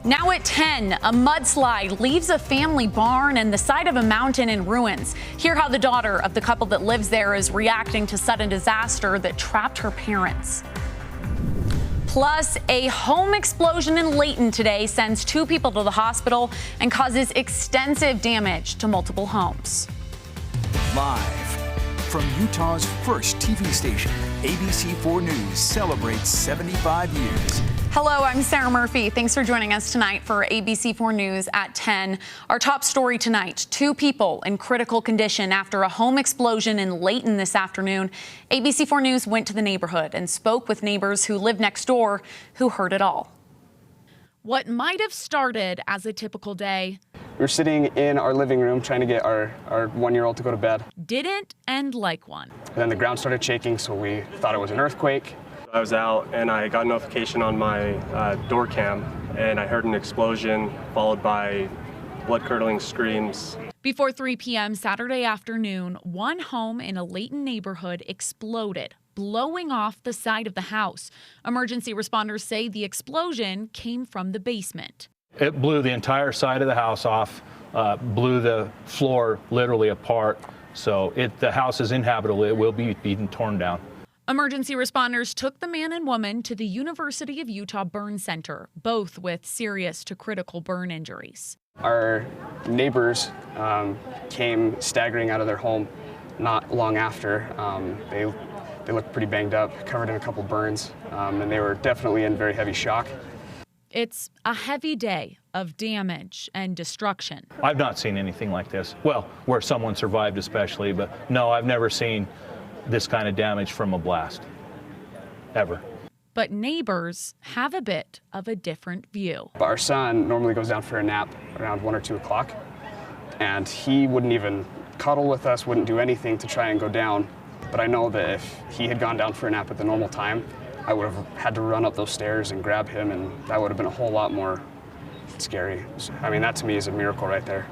Now at 10, a mudslide leaves a family barn and the side of a mountain in ruins. Hear how the daughter of the couple that lives there is reacting to sudden disaster that trapped her parents. Plus, a home explosion in Layton today sends 2 people to the hospital and causes extensive damage to multiple homes. Live from Utah's first TV station, ABC4 News celebrates 75 years. Hello, I'm Sarah Murphy. Thanks for joining us tonight for ABC4 News at 10. Our top story tonight, 2 people in critical condition after a home explosion in Layton this afternoon. ABC4 News went to the neighborhood and spoke with neighbors who live next door who heard it all. What might have started as a typical day we were sitting in our living room trying to get our 1-year-old to go to bed. Didn't end like one. And then the ground started shaking, so we thought it was an earthquake. I was out and I got a notification on my door cam, and I heard an explosion followed by blood-curdling screams. Before 3 p.m. Saturday afternoon, one home in a Layton neighborhood exploded, blowing off the side of the house. Emergency responders say the explosion came from the basement. It blew the entire side of the house off, blew the floor literally apart. So the house is inhabitable. It will be being torn down. Emergency responders took the man and woman to the University of Utah Burn Center, both with serious to critical burn injuries. Our neighbors came staggering out of their home not long after. They looked pretty banged up, covered in a couple burns, and they were definitely in very heavy shock. It's a heavy day of damage and destruction. I've not seen anything like this. Well, where someone survived especially, but no, I've never seen this kind of damage from a blast, ever. But neighbors have a bit of a different view. Our son normally goes down for a nap around 1 or 2 o'clock, and he wouldn't even cuddle with us, wouldn't do anything to try and go down. But I know that if he had gone down for a nap at the normal time, I would have had to run up those stairs and grab him, and that would have been a whole lot more scary. I mean, that to me is a miracle right there.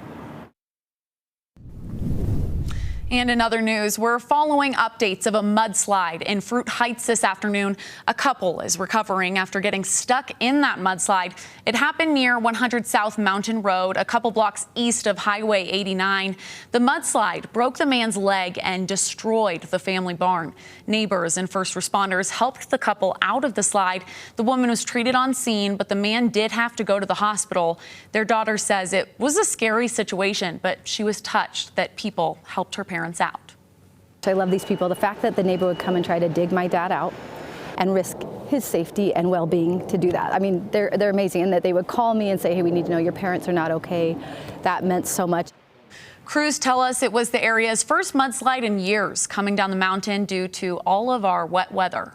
And in other news, we're following updates of a mudslide in Fruit Heights this afternoon. A couple is recovering after getting stuck in that mudslide. It happened near 100 South Mountain Road, a couple blocks east of Highway 89. The mudslide broke the man's leg and destroyed the family barn. Neighbors and first responders helped the couple out of the slide. The woman was treated on scene, but the man did have to go to the hospital. Their daughter says it was a scary situation, but she was touched that people helped her parents out. I love these people. The fact that the neighbor would come and try to dig my dad out and risk his safety and well-being to do that. I mean, they're amazing, and that they would call me and say, hey, we need to know your parents are not okay. That meant so much. Crews tell us it was the area's first mudslide in years coming down the mountain due to all of our wet weather.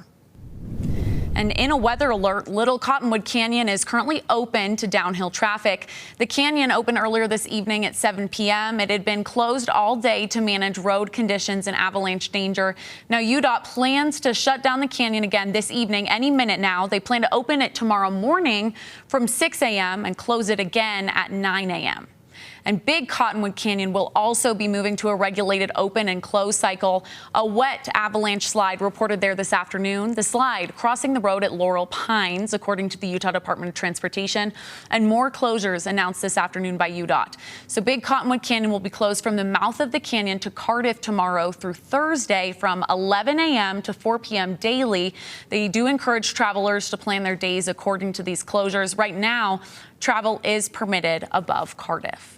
And in a weather alert, Little Cottonwood Canyon is currently open to downhill traffic. The canyon opened earlier this evening at 7 p.m. It had been closed all day to manage road conditions and avalanche danger. Now, UDOT plans to shut down the canyon again this evening any minute now. They plan to open it tomorrow morning from 6 a.m. and close it again at 9 a.m. And Big Cottonwood Canyon will also be moving to a regulated open and close cycle. A wet avalanche slide reported there this afternoon. The slide crossing the road at Laurel Pines, according to the Utah Department of Transportation, and more closures announced this afternoon by UDOT. So Big Cottonwood Canyon will be closed from the mouth of the canyon to Cardiff tomorrow through Thursday from 11 a.m. to 4 p.m. daily. They do encourage travelers to plan their days according to these closures. Right now, travel is permitted above Cardiff.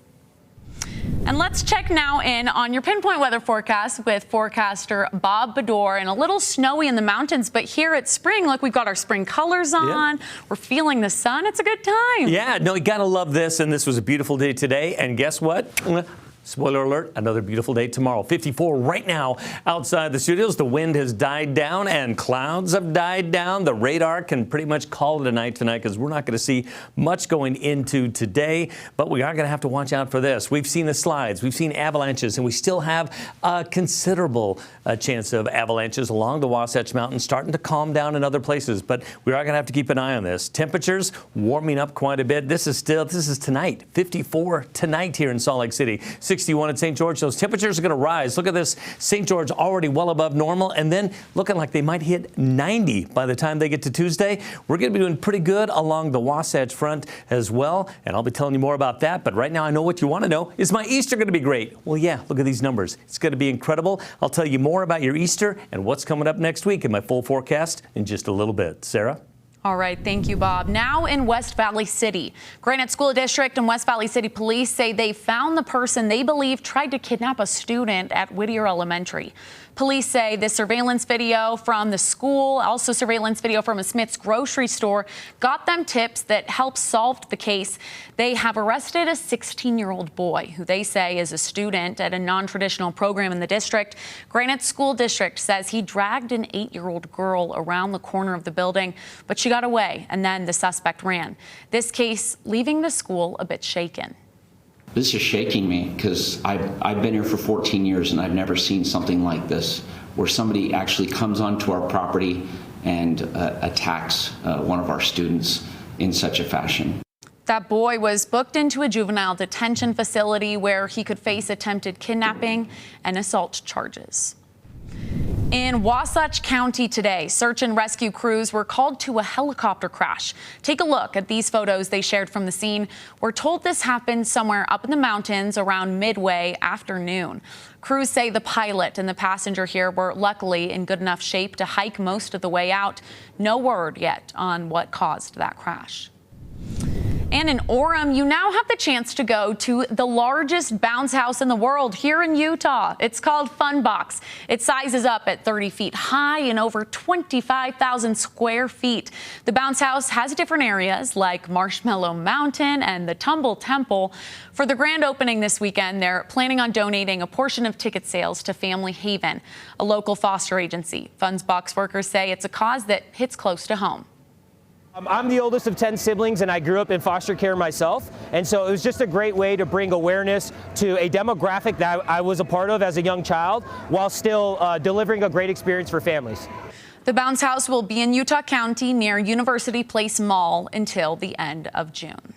And let's check now in on your pinpoint weather forecast with forecaster Bob Bedore. And a little snowy in the mountains, but here it's spring. Look, we've got our spring colors on. Yep. We're feeling the sun. It's a good time. Yeah, no, you gotta love this. And this was a beautiful day today. And guess what? Spoiler alert, another beautiful day tomorrow. 54 right now outside the studios. The wind has died down and clouds have died down. The radar can pretty much call it a night tonight because we're not going to see much going into today, but we are going to have to watch out for this. We've seen the slides, we've seen avalanches, and we still have a considerable chance of avalanches along the Wasatch Mountains, starting to calm down in other places, but we are going to have to keep an eye on this. Temperatures warming up quite a bit. This is tonight, 54 tonight here in Salt Lake City. 61 at St. George. Those temperatures are going to rise. Look at this. St. George already well above normal, and then looking like they might hit 90 by the time they get to Tuesday. We're going to be doing pretty good along the Wasatch Front as well, and I'll be telling you more about that. But right now, I know what you want to know. Is my Easter going to be great? Well, yeah, look at these numbers. It's going to be incredible. I'll tell you more about your Easter and what's coming up next week in my full forecast in just a little bit. Sarah? All right, thank you, Bob. Now in West Valley City, Granite School District and West Valley City Police say they found the person they believe tried to kidnap a student at Whittier Elementary. Police say this surveillance video from the school, also surveillance video from a Smith's grocery store, got them tips that helped solve the case. They have arrested a 16-year-old boy who they say is a student at a non-traditional program in the district. Granite School District says he dragged an 8-year-old girl around the corner of the building, but she got away and then the suspect ran. This case leaving the school a bit shaken. This is shaking me because I've been here for 14 years and I've never seen something like this, where somebody actually comes onto our property and attacks one of our students in such a fashion. That boy was booked into a juvenile detention facility where he could face attempted kidnapping and assault charges. In Wasatch County today, search and rescue crews were called to a helicopter crash. Take a look at these photos they shared from the scene. We're told this happened somewhere up in the mountains around midway afternoon. Crews say the pilot and the passenger here were luckily in good enough shape to hike most of the way out. No word yet on what caused that crash. And in Orem, you now have the chance to go to the largest bounce house in the world here in Utah. It's called Funbox. Its size is up at 30 feet high and over 25,000 square feet. The bounce house has different areas like Marshmallow Mountain and the Tumble Temple. For the grand opening this weekend, they're planning on donating a portion of ticket sales to Family Haven, a local foster agency. Funbox workers say it's a cause that hits close to home. I'm the oldest of 10 siblings, and I grew up in foster care myself, and so it was just a great way to bring awareness to a demographic that I was a part of as a young child, while still delivering a great experience for families. The bounce house will be in Utah County near University Place Mall until the end of June.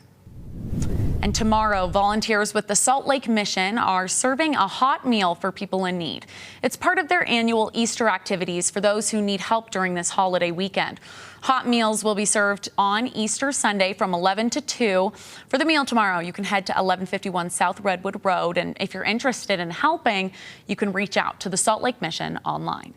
And tomorrow, volunteers with the Salt Lake Mission are serving a hot meal for people in need. It's part of their annual Easter activities for those who need help during this holiday weekend. Hot meals will be served on Easter Sunday from 11 to 2. For the meal tomorrow, you can head to 1151 South Redwood Road. And if you're interested in helping, you can reach out to the Salt Lake Mission online.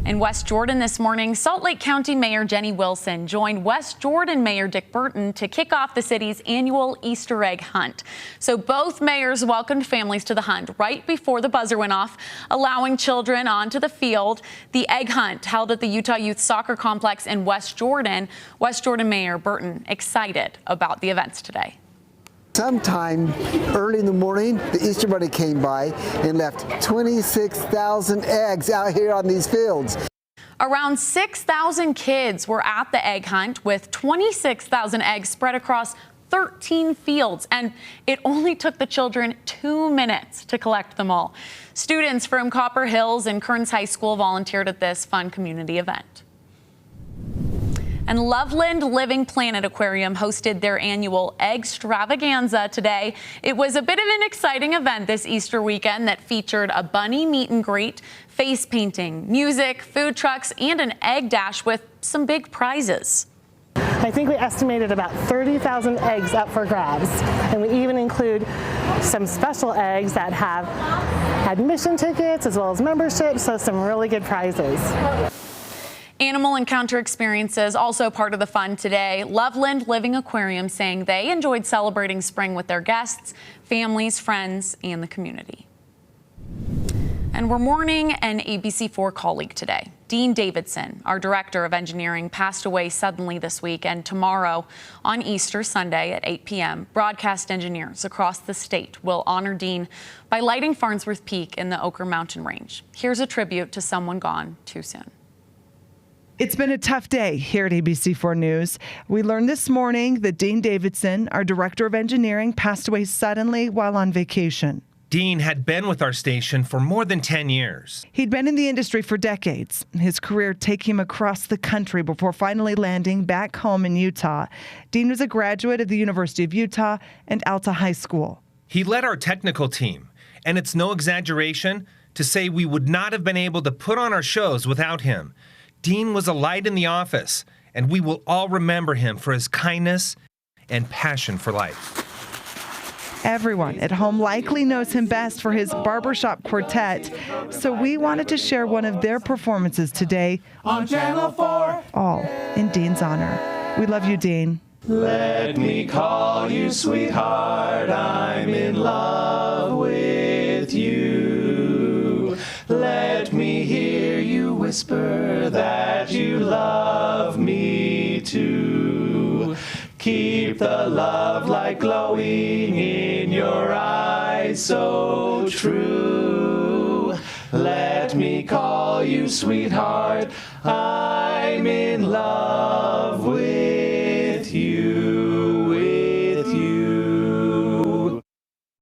In West Jordan this morning, Salt Lake County Mayor Jenny Wilson joined West Jordan Mayor Dick Burton to kick off the city's annual Easter egg hunt. So both mayors welcomed families to the hunt right before the buzzer went off, allowing children onto the field. The egg hunt held at the Utah Youth Soccer Complex in West Jordan. West Jordan Mayor Burton excited about the events today. Sometime early in the morning, the Easter Bunny came by and left 26,000 eggs out here on these fields. Around 6,000 kids were at the egg hunt with 26,000 eggs spread across 13 fields, and it only took the children 2 minutes to collect them all. Students from Copper Hills and Kearns High School volunteered at this fun community event. And Loveland Living Planet Aquarium hosted their annual Eggstravaganza today. It was a bit of an exciting event this Easter weekend that featured a bunny meet and greet, face painting, music, food trucks, and an egg dash with some big prizes. I think we estimated about 30,000 eggs up for grabs, and we even include some special eggs that have admission tickets as well as membership, so some really good prizes. Animal encounter experiences also part of the fun today. Loveland Living Aquarium saying they enjoyed celebrating spring with their guests, families, friends, and the community. And we're mourning an ABC4 colleague today. Dean Davidson, our director of engineering, passed away suddenly this week, and tomorrow on Easter Sunday at 8 p.m., broadcast engineers across the state will honor Dean by lighting Farnsworth Peak in the Oquirrh Mountain Range. Here's a tribute to someone gone too soon. It's been a tough day here at ABC4 News. We learned this morning that Dean Davidson, our director of engineering, passed away suddenly while on vacation. Dean had been with our station for more than 10 years. He'd been in the industry for decades. His career taking him across the country before finally landing back home in Utah. Dean was a graduate of the University of Utah and Alta High School. He led our technical team, and it's no exaggeration to say we would not have been able to put on our shows without him. Dean was a light in the office, and we will all remember him for his kindness and passion for life. Everyone at home likely knows him best for his barbershop quartet, so we wanted to share one of their performances today on Channel 4, all in Dean's honor. We love you, Dean. Let me call you sweetheart, I'm in love with you. Let me hear you whisper that you love me too. Keep the love light glowing in your eyes so true. Let me call you sweetheart, I'm in love with you.